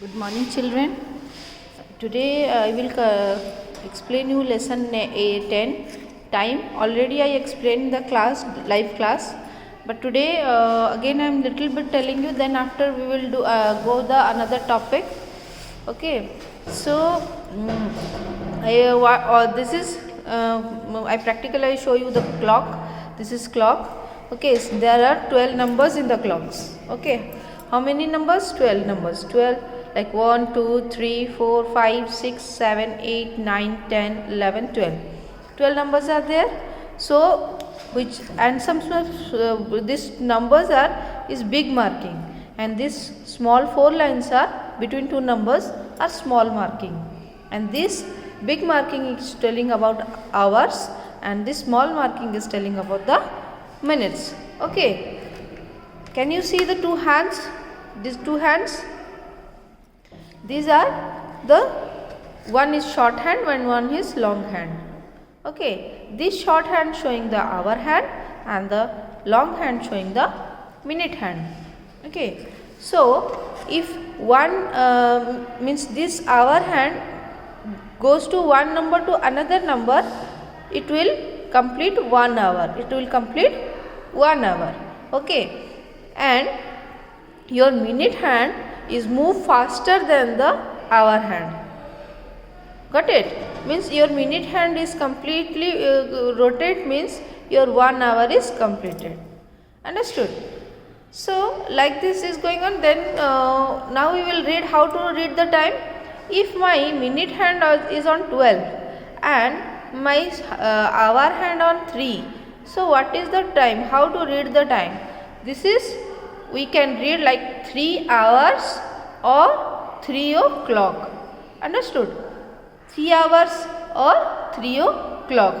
Good morning, children. Today I will explain you lesson 10 time. Already I explained the class live class, but today again I am little bit telling you. Then after we will do go the another topic. Okay. So this is I practically show you the clock. This is clock. Okay. So there are 12 numbers in the clocks. Okay. How many numbers? 12 numbers. 12 like 1, 2, 3, 4, 5, 6, 7, 8, 9, 10, 11, 12. 12 numbers are there. So which and some these numbers is big marking, and these small 4 lines are between two numbers are small marking, and this big marking is telling about hours, and this small marking is telling about the minutes. Okay. Can you see the two hands? These two hands, these are the one is short hand and one is long hand. Okay, this short hand showing the hour hand and the long hand showing the minute hand. Okay, so if one means this hour hand goes to one number to another number, it will complete 1 hour. It will complete 1 hour. Okay, and your minute hand is move faster than the hour hand. Got it? Means your minute hand is completely rotate, means your 1 hour is completed. Understood? So like this is going on. Then now we will read how to read the time. If my minute hand is on 12 and my hour hand on 3, so what is the time? How to read the time? This is, we can read like 3 hours or 3 o'clock. Understood? 3 hours or 3 o'clock.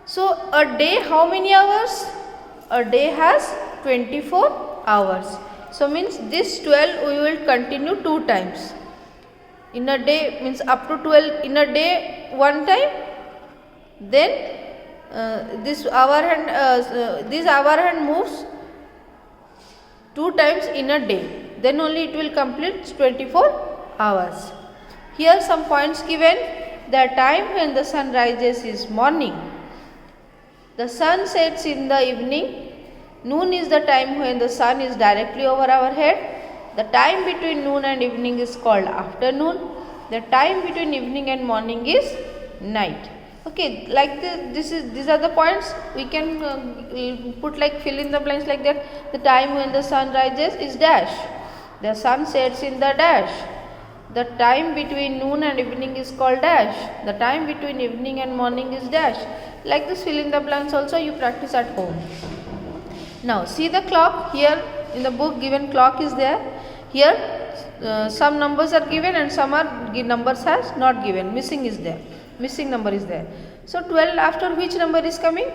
So a day, how many hours? A day has 24 hours. So means this 12 we will continue 2 times. In a day means up to 12 in a day 1 time. Then this hour hand moves 2 times in a day. Then only it will complete 24 hours. Here some points given. The time when the sun rises is morning. The sun sets in the evening. Noon is the time when the sun is directly over our head. The time between noon and evening is called afternoon. The time between evening and morning is night. Okay, like these are the points. We can put like fill in the blanks like that. The time when the sun rises is dash. The sun sets in the dash. The time between noon and evening is called dash. The time between evening and morning is dash. Like this fill in the blanks also you practice at home. Now see the clock. Here in the book given clock is there. Here some numbers are given and some are numbers has not given. Missing is there. Missing number is there. So 12 after which number is coming?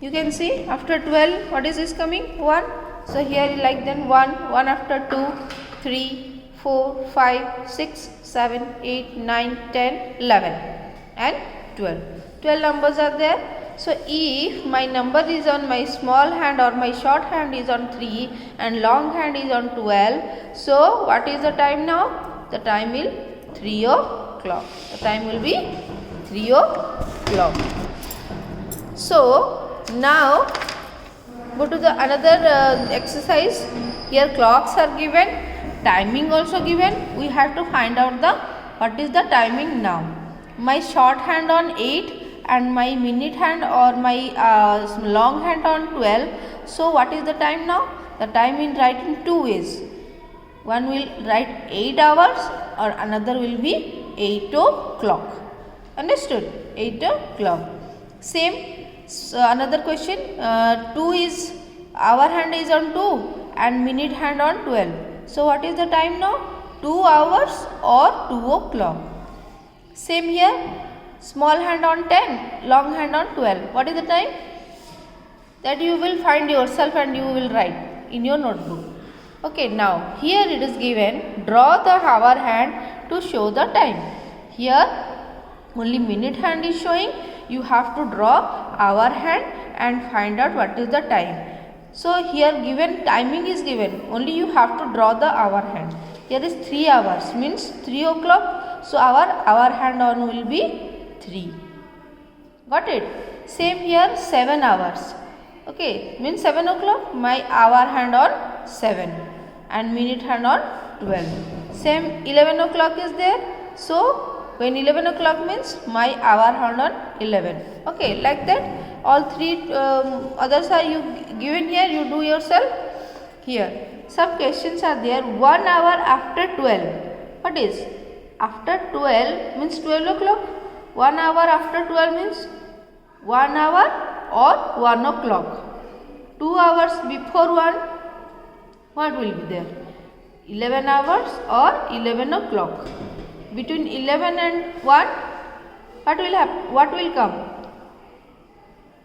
You can see after 12 what is this coming? 1. So here like then 1, 1 after 2, 3, 4, 5, 6, 7, 8, 9, 10, 11 and 12. 12 numbers are there. So if my number is on my small hand or my short hand is on 3 and long hand is on 12, so what is the time now? The time will 3 o'clock. The time will be 3 o'clock. So now go to the another exercise. Here clocks are given, timing also given. We have to find out the what is the timing now. My short hand on 8 and my minute hand or my long hand on 12. So what is the time now? The time in write in 2 ways. One will write 8 hours or another will be 8 o'clock. Understood? 8 o'clock. Same. So another question. 2 is hour hand is on 2 and minute hand on 12. So what is the time now? 2 hours or 2 o'clock. Same here. Small hand on 10, long hand on 12. What is the time? That you will find yourself and you will write in your notebook. Okay, now here it is given, draw the hour hand to show the time. Here only minute hand is showing. You have to draw hour hand and find out what is the time. So here given timing is given, only you have to draw the hour hand. Here is 3 hours means 3 o'clock. So our hour hand on will be 3. Got it? Same here 7 hours. Okay, means 7 o'clock, my hour hand on 7 and minute hand on 12. Same 11 o'clock is there. So when 11 o'clock means my hour hand on 11. Okay, like that all three others are you given here, you do yourself here. Some questions are there. 1 hour after 12. What is? After 12 means 12 o'clock. 1 hour after 12 means 1 hour or 1 o'clock. 2 hours before 1, what will be there? 11 hours or 11 o'clock. Between 11 and 1, what will happen? What will come?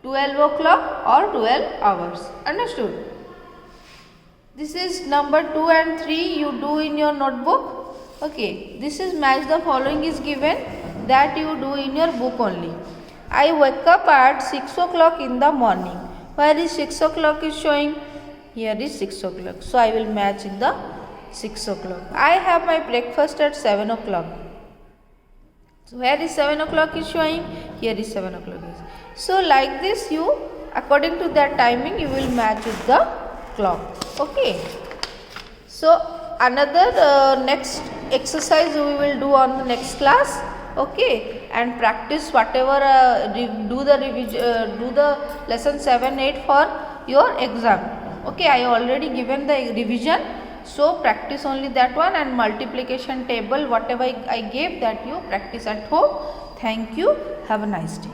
12 o'clock or 12 hours. Understood? This is number 2 and 3 you do in your notebook. Okay, this is match the following is given, that you do in your book only. I wake up at 6 o'clock in the morning. Where is 6 o'clock is showing? Here is 6 o'clock. So I will match in the 6 o'clock. I have my breakfast at 7 o'clock. So where is 7 o'clock is showing? Here is 7 o'clock is. So like this you, according to that timing, you will match with the clock. Okay. So another next exercise we will do on the next class. Okay, and practice whatever do the lesson 7, 8 for your exam. Okay, I already given the revision, so practice only that one, and multiplication table whatever I gave that you practice at home. Thank you. Have a nice day.